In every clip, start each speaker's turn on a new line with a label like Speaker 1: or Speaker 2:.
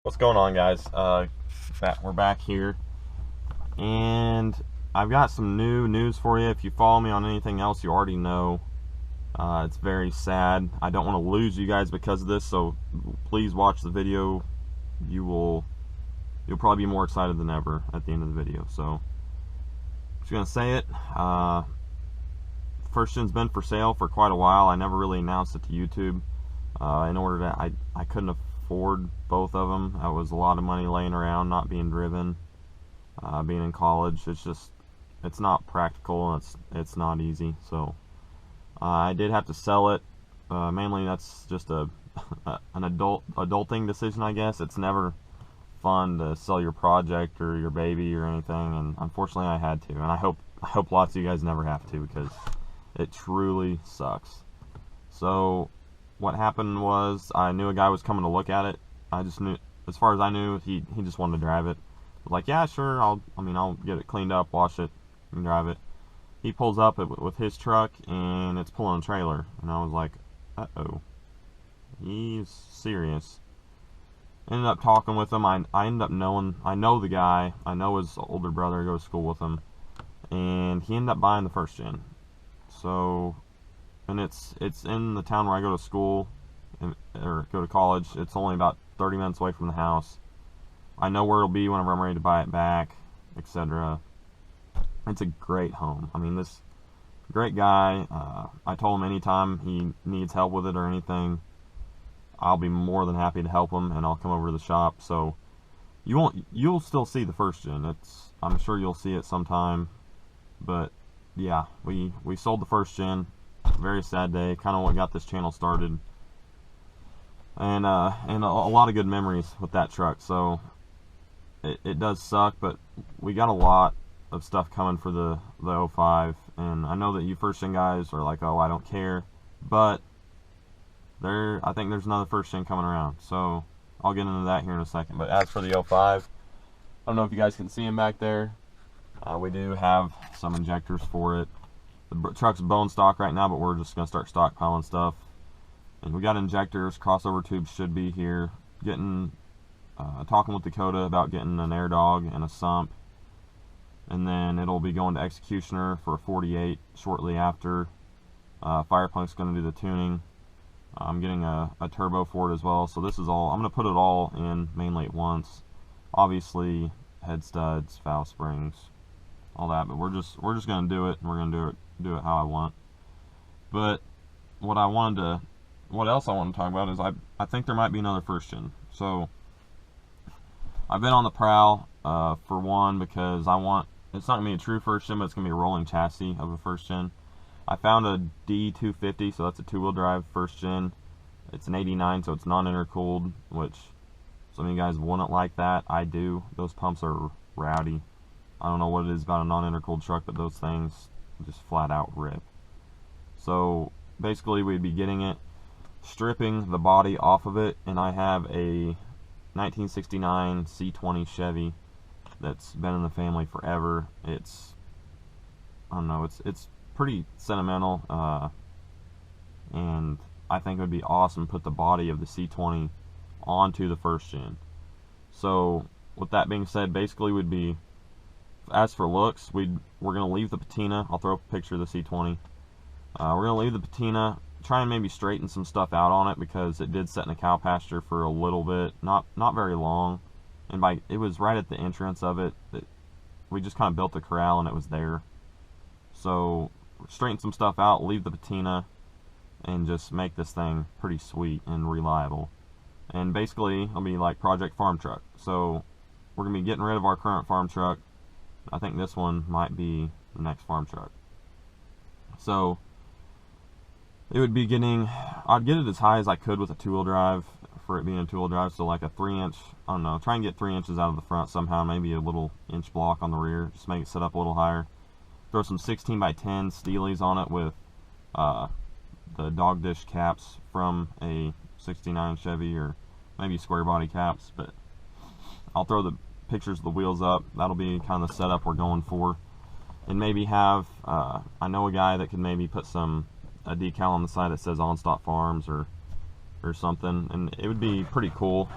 Speaker 1: What's going on, guys? We're back here, and I've got some new news for you. If you follow me on anything else, you already know. It's very sad. I don't want to lose you guys because of this, so please watch the video. You'll probably be more excited than ever at the end of the video. So, just gonna say it. First gen's been for sale for quite a while. I never really announced it to YouTube. In order to, I couldn't afford both of them. That was a lot of money laying around, not being driven, being in college. It's not practical, and it's not easy. So I did have to sell it. Mainly that's just an adulting decision, I guess. It's never fun to sell your project or your baby or anything, and unfortunately I had to. And I hope lots of you guys never have to, because it truly sucks. So what happened was, I knew a guy was coming to look at it. I just knew, as far as I knew, he just wanted to drive it. I was like, yeah, sure, I'll get it cleaned up, wash it, and drive it. He pulls up with his truck, and it's pulling a trailer. And I was like, uh-oh. He's serious. Ended up talking with him. I ended up I know the guy. I know his older brother. I go to school with him. And he ended up buying the first gen. So, and it's in the town where I go to school, or go to college. It's only about 30 minutes away from the house. I know where it'll be whenever I'm ready to buy it back, etc. It's a great home. I mean, this great guy. I told him anytime he needs help with it or anything, I'll be more than happy to help him, and I'll come over to the shop. So you'll still see the first gen. I'm sure you'll see it sometime. But yeah, we sold the first gen. Very sad day. Kind of what got this channel started. And a lot of good memories with that truck. So it does suck, but we got a lot of stuff coming for the 05. And I know that you first gen guys are like, oh, I don't care. But I think there's another first gen coming around. So I'll get into that here in a second. But as for the 05, I don't know if you guys can see him back there. We do have some injectors for it. The truck's bone stock right now, but we're just going to start stockpiling stuff. And we got injectors, crossover tubes should be here. Talking with Dakota about getting an air dog and a sump. And then it'll be going to Executioner for a 48 shortly after. Fireplank's going to do the tuning. I'm getting a turbo for it as well. So this is all, I'm going to put it all in mainly at once. Obviously, head studs, valve springs, all that. But we're just going to do it, and we're going to do it how I want. But what else I want to talk about is I think there might be another first gen. So I've been on the prowl for one, because it's not going to be a true first gen, but it's going to be a rolling chassis of a first gen. I found a D250, so that's a two-wheel drive first gen. It's an 89, so it's non-intercooled, which some of you guys wouldn't like that. I do. Those pumps are rowdy. I don't know what it is about a non-intercooled truck, but those things just flat out rip. So basically we'd be getting it, stripping the body off of it, and I have a 1969 C20 Chevy that's been in the family forever. I don't know, it's pretty sentimental, and I think it would be awesome to put the body of the C20 onto the first gen. So with that being said, basically would be, as for looks, we're going to leave the patina. I'll throw up a picture of the C20. We're going to leave the patina, try and maybe straighten some stuff out on it, because it did sit in a cow pasture for a little bit, not very long, and it was right at the entrance of it. We just kind of built the corral and it was there. So straighten some stuff out, leave the patina, and just make this thing pretty sweet and reliable. And basically it'll be like Project Farm Truck. So we're going to be getting rid of our current farm truck. I think this one might be the next farm truck. So it would be I'd get it as high as I could with a two-wheel drive, for it being a two-wheel drive. So like a 3-inch, I don't know, try and get 3 inches out of the front somehow, maybe a little inch block on the rear, just make it sit up a little higher. Throw some 16x10 Steelies on it with the dog dish caps from a 69 Chevy, or maybe square body caps. But I'll throw the pictures of the wheels up. That'll be kind of the setup we're going for. And maybe have, I know a guy that could maybe put a decal on the side that says OnStop Farms or something, and it would be pretty cool.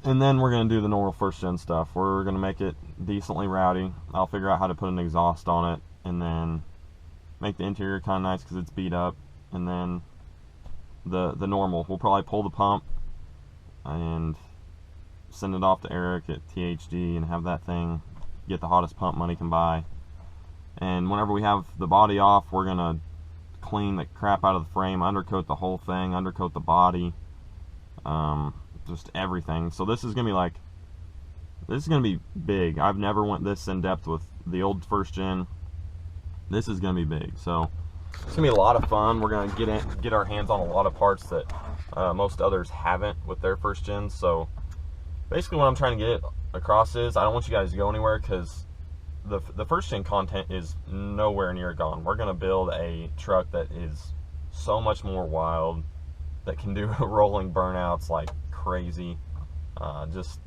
Speaker 1: And then we're going to do the normal first gen stuff. We're going to make it decently rowdy. I'll figure out how to put an exhaust on it, and then make the interior kind of nice because it's beat up. And then the normal, we'll probably pull the pump and send it off to Eric at THD and have that thing get the hottest pump money can buy. And whenever we have the body off, we're going to clean the crap out of the frame, undercoat the whole thing, undercoat the body, just everything. So this is going to be big. I've never went this in depth with the old first gen. This is going to be big. So it's going to be a lot of fun. We're going to get our hands on a lot of parts that most others haven't with their first gens. So basically what I'm trying to get across is I don't want you guys to go anywhere, because the first gen content is nowhere near gone. We're going to build a truck that is so much more wild, that can do rolling burnouts like crazy. Just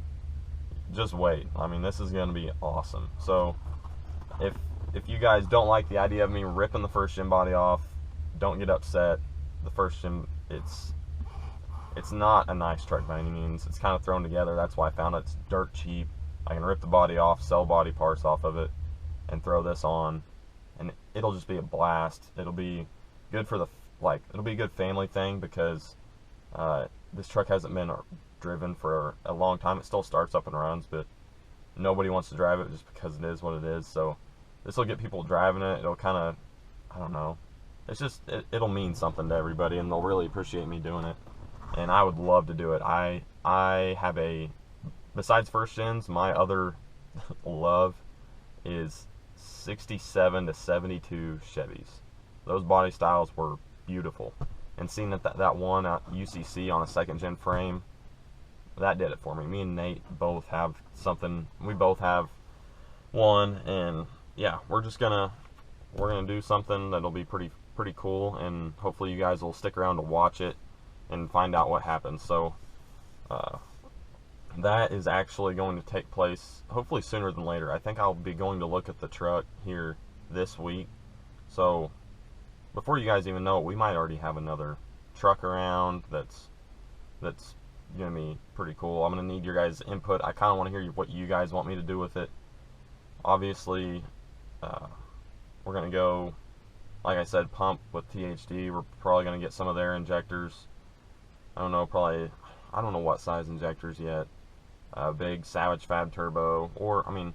Speaker 1: wait. I mean, this is going to be awesome. So if you guys don't like the idea of me ripping the first gen body off, don't get upset. The first gen, it's not a nice truck by any means. It's kind of thrown together. That's why I found it's dirt cheap. I can rip the body off, sell body parts off of it, and throw this on, and it'll just be a blast. It'll be good for it'll be a good family thing, because this truck hasn't been driven for a long time. It still starts up and runs, but nobody wants to drive it just because it is what it is. So this will get people driving it. It'll kind of, I don't know, it's just, it'll mean something to everybody, and they'll really appreciate me doing it. And I would love to do it. I have besides first gens, my other love is 67 to 72 Chevys. Those body styles were beautiful. And seeing that one at UCC on a second gen frame, that did it for me. Me and Nate both have something. We both have one, and yeah, we're gonna do something that'll be pretty cool, and hopefully you guys will stick around to watch it and find out what happens. So that is actually going to take place hopefully sooner than later. I think I'll be going to look at the truck here this week. So before you guys even know it, we might already have another truck around that's gonna be pretty cool. I'm gonna need your guys' input. I kind of want to hear what you guys want me to do with it. Obviously, we're gonna go, like I said, pump with THD. We're probably gonna get some of their injectors. I don't know what size injectors yet. Big Savage Fab Turbo, or I mean,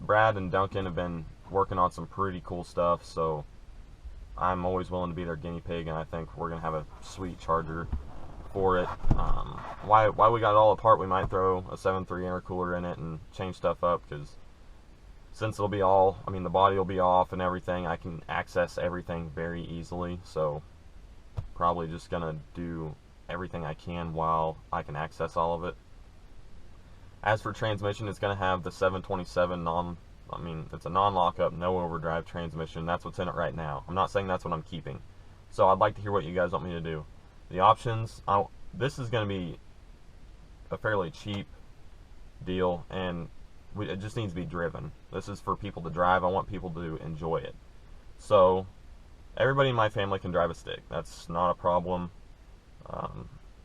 Speaker 1: Brad and Duncan have been working on some pretty cool stuff, so I'm always willing to be their guinea pig, and I think we're gonna have a sweet charger for it. Why we got it all apart, we might throw a 7.3 intercooler in it and change stuff up, because since it'll be all, I mean, the body will be off and everything, I can access everything very easily. So probably just gonna do everything I can while I can access all of it. As for transmission, it's gonna have the 727 it's a non-lockup, no overdrive transmission. That's what's in it right now. I'm not saying that's what I'm keeping. So I'd like to hear what you guys want me to do. The options, this is going to be a fairly cheap deal, and it just needs to be driven. This is for people to drive. I want people to enjoy it. So everybody in my family can drive a stick. That's not a problem.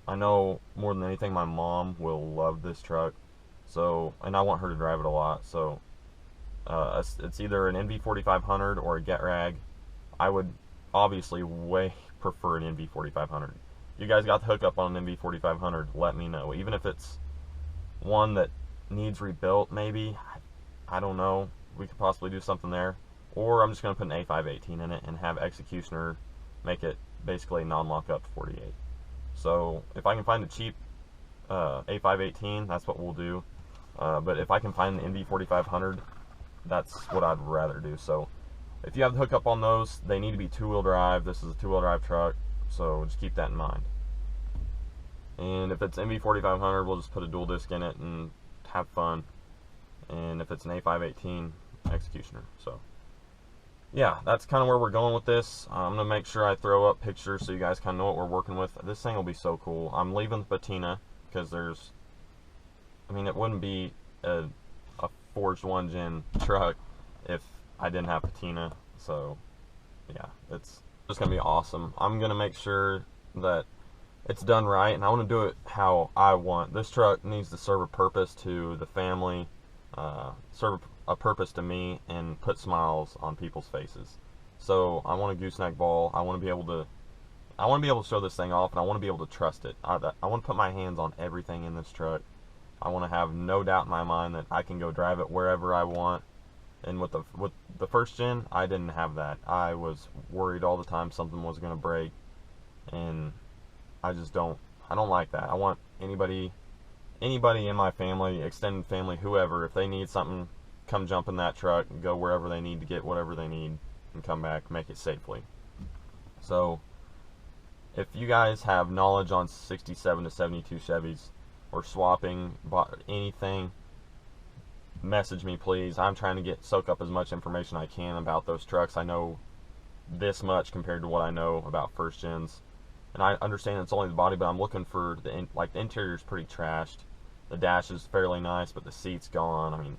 Speaker 1: I know more than anything my mom will love this truck, and I want her to drive it a lot. So it's either an NV4500 or a GetRag. I would obviously way prefer an NV4500. You guys got the hookup on an NV4500, let me know. Even if it's one that needs rebuilt, maybe, I don't know, we could possibly do something there. Or I'm just going to put an A518 in it and have Executioner make it basically non-lockup 48. So if I can find a cheap A518, that's what we'll do. But if I can find an NV4500, that's what I'd rather do. So if you have the hookup on those, they need to be two-wheel drive. This is a two-wheel drive truck, so just keep that in mind. And if it's NV4500, we'll just put a dual disc in it and have fun. And if it's an A518, Executioner. So yeah, that's kind of where we're going with this. I'm going to make sure I throw up pictures so you guys kind of know what we're working with. This thing will be so cool. I'm leaving the patina because it wouldn't be a forged 1-gen truck if I didn't have patina. So yeah, it's just going to be awesome. I'm going to make sure that it's done right, and I want to do it how I want. This truck needs to serve a purpose to the family, serve a purpose to me, and put smiles on people's faces. So I want a gooseneck ball. I want to be able to show this thing off, and I want to be able to trust it. I want to put my hands on everything in this truck. I want to have no doubt in my mind that I can go drive it wherever I want. And with the first gen, I didn't have that. I was worried all the time something was going to break, and I don't like that. I want anybody in my family, extended family, whoever, if they need something, come jump in that truck and go wherever they need to get whatever they need and come back, make it safely. So if you guys have knowledge on 67 to 72 Chevys or swapping, anything, message me please. I'm trying to soak up as much information I can about those trucks. I know this much compared to what I know about first gens, and I understand it's only the body, but I'm looking for the interior is pretty trashed. The dash is fairly nice, but the seat's gone. I mean,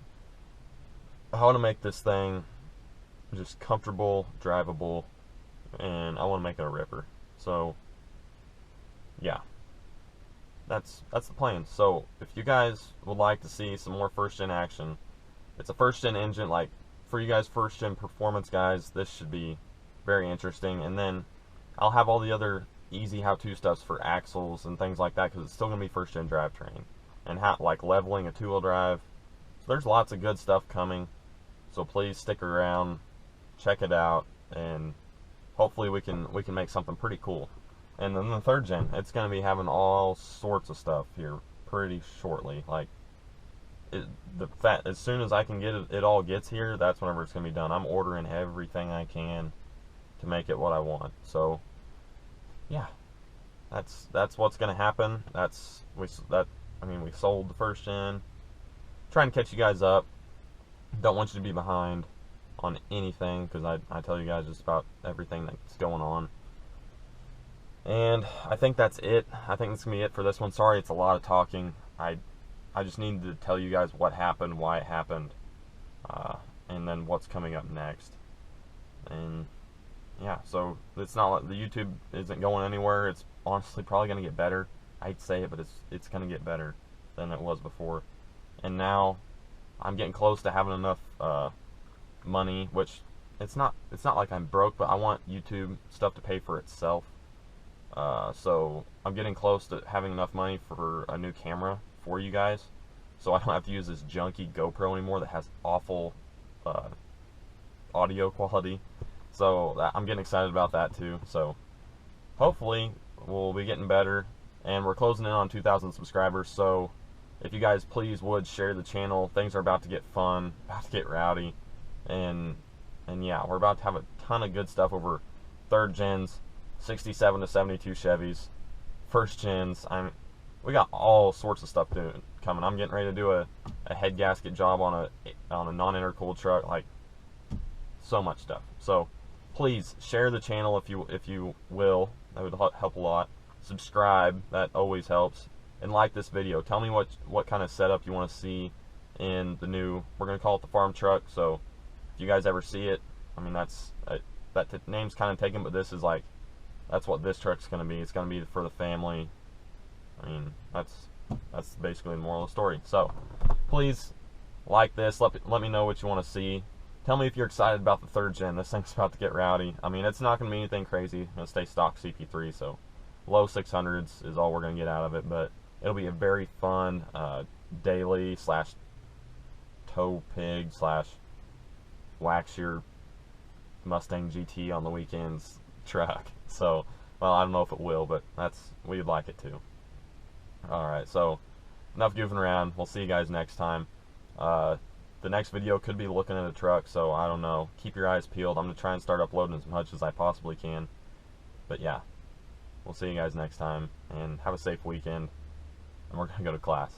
Speaker 1: I want to make this thing just comfortable, drivable, and I want to make it a ripper. So yeah, that's the plan. So if you guys would like to see some more first gen action, it's a first gen engine. Like, for you guys first gen performance guys, this should be very interesting. And then I'll have all the other easy how-to stuffs for axles and things like that, because it's still going to be first gen drivetrain, and like leveling a two-wheel drive. So there's lots of good stuff coming, so please stick around, check it out, and hopefully we can make something pretty cool. And then the third gen, it's going to be having all sorts of stuff here pretty shortly. Like, as soon as I can get it all gets here, that's whenever it's going to be done. I'm ordering everything I can to make it what I want. So yeah, that's what's going to happen. We sold the first gen. Trying to catch you guys up. Don't want you to be behind on anything, because I tell you guys just about everything that's going on. And I think that's it. I think that's going to be it for this one. Sorry, it's a lot of talking. I just needed to tell you guys what happened, why it happened, and then what's coming up next. And yeah, so it's not like the YouTube isn't going anywhere. It's honestly probably going to get better. I hate to say it, but it's going to get better than it was before. And now I'm getting close to having enough money, which it's not like I'm broke, but I want YouTube stuff to pay for itself. So I'm getting close to having enough money for a new camera for you guys, so I don't have to use this junky GoPro anymore that has awful audio quality. So I'm getting excited about that too. So hopefully we'll be getting better, and we're closing in on 2,000 subscribers. So if you guys please would share the channel, things are about to get fun, about to get rowdy, and yeah, we're about to have a ton of good stuff over third gens, 67 to 72 Chevys, first gens. We got all sorts of stuff coming. I'm getting ready to do a head gasket job on a non-intercooled truck. Like, so much stuff. So please share the channel if you will. That would help a lot. Subscribe, that always helps. And like this video. Tell me what kind of setup you want to see in the new, we're going to call it the farm truck. So if you guys ever see it, I mean, that name's kind of taken, but this is like, that's what this truck's going to be. It's going to be for the family. I mean, that's basically the moral of the story. So please like this. Let me know what you want to see. Tell me if you're excited about the third gen. This thing's about to get rowdy. I mean, it's not going to be anything crazy. It's going to stay stock CP3, so low 600s is all we're going to get out of it. But it'll be a very fun daily / tow pig / wax your Mustang GT on the weekends truck. So, well, I don't know if it will, but we'd like it to. Alright, so enough goofing around. We'll see you guys next time. The next video could be looking at a truck, so I don't know. Keep your eyes peeled. I'm going to try and start uploading as much as I possibly can. But yeah, we'll see you guys next time, and have a safe weekend, and we're going to go to class.